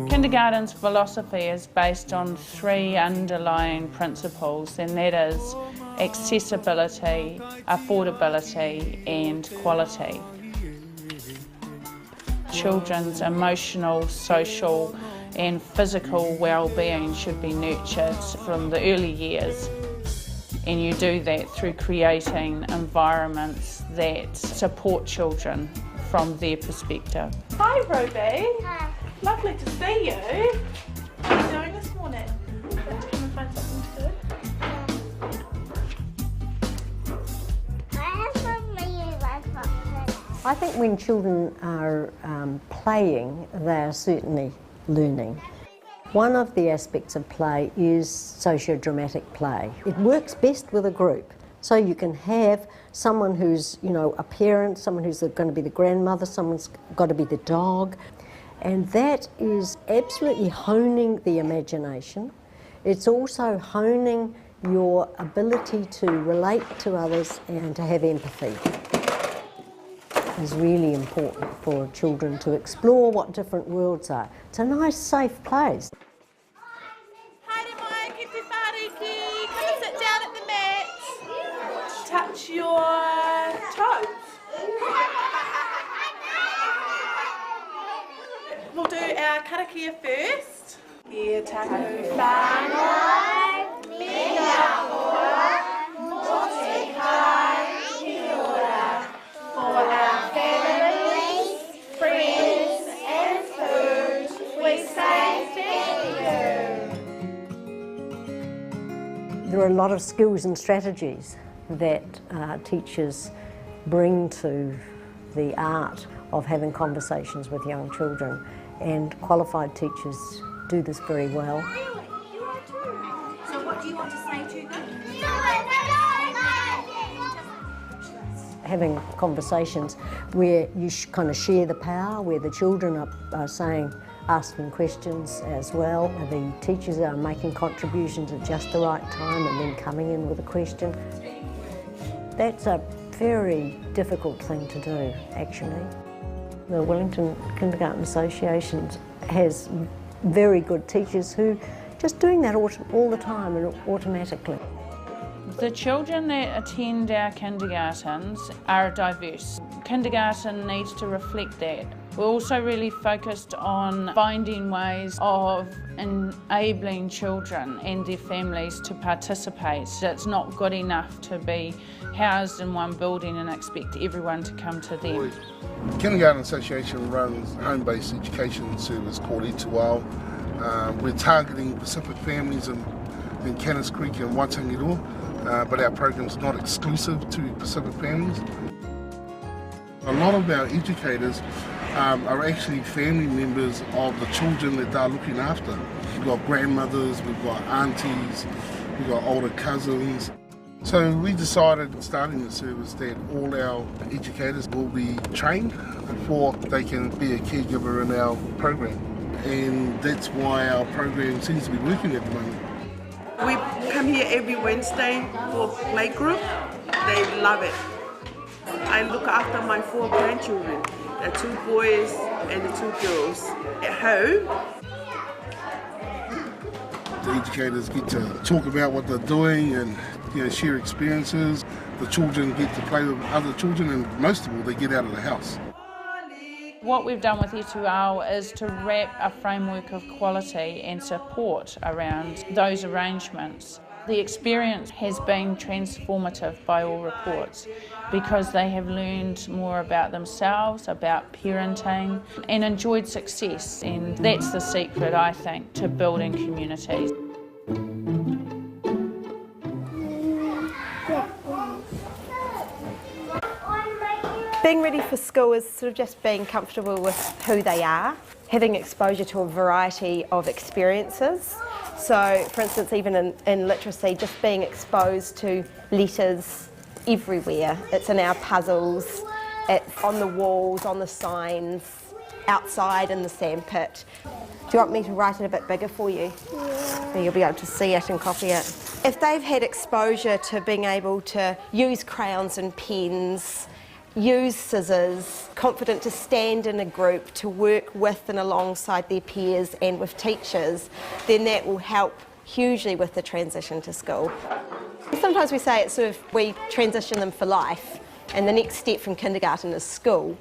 Kindergarten's philosophy is based on 3 underlying principles, and that is accessibility, affordability and quality. Children's emotional, social and physical well-being should be nurtured from the early years, and you do that through creating environments that support children from their perspective. Hi Ruby. Hi. Lovely to see you. What are you doing this morning? Going to come and find something to do? I think when children are playing, they are certainly learning. One of the aspects of play is socio-dramatic play. It works best with a group. So you can have someone who's, a parent, someone who's going to be the grandmother, someone's got to be the dog. And that is absolutely honing the imagination. It's also honing your ability to relate to others and to have empathy. It's really important for children to explore what different worlds are. It's a nice, safe place. Come and sit down at the mat. Touch your toes. We'll do our karakia first. Kia taku whānau, mea ora, mote kai, kia ora. For our families, friends and food, we say thank you. There are a lot of skills and strategies that teachers bring to the art of having conversations with young children, and qualified teachers do this very well. Really? You are too. So what do you want to say to them? Having conversations where you kind of share the power, where the children are asking questions as well. The teachers are making contributions at just the right time and then coming in with a question. That's a very difficult thing to do, actually. The Wellington Kindergarten Association has very good teachers who just doing that all the time and automatically. The children that attend our kindergartens are diverse. Kindergarten needs to reflect that. We're also really focused on finding ways of enabling children and their families to participate. It's not good enough to be housed in one building and expect everyone to come to them. The Kindergarten Association runs a home-based education service called Ituao. We're targeting Pacific families in Canis Creek and Waitangiroa, but our program's not exclusive to Pacific families. A lot of our educators are actually family members of the children that they're looking after. We've got grandmothers, we've got aunties, we've got older cousins. So we decided, starting the service, that all our educators will be trained before they can be a caregiver in our program. And that's why our program seems to be working at the moment. We come here every Wednesday for playgroup. They love it. I look after my 4 grandchildren, the 2 boys and the 2 girls at home. The educators get to talk about what they're doing and share experiences. The children get to play with other children, and most of all, they get out of the house. What we've done with Ituao is to wrap a framework of quality and support around those arrangements. The experience has been transformative by all reports, because they have learned more about themselves, about parenting, and enjoyed success. And that's the secret, I think, to building communities. Being ready for school is sort of just being comfortable with who they are, having exposure to a variety of experiences. So, for instance, even in literacy, just being exposed to letters everywhere. It's in our puzzles, it's on the walls, on the signs, outside in the sandpit. you want me to write it a bit bigger for you? Yeah. So you'll be able to see it and copy it. If they've had exposure to being able to use crayons and pens, use scissors, confident to stand in a group, to work with and alongside their peers and with teachers, then that will help hugely with the transition to school. Sometimes we say it's sort of, we transition them for life, and the next step from kindergarten is school.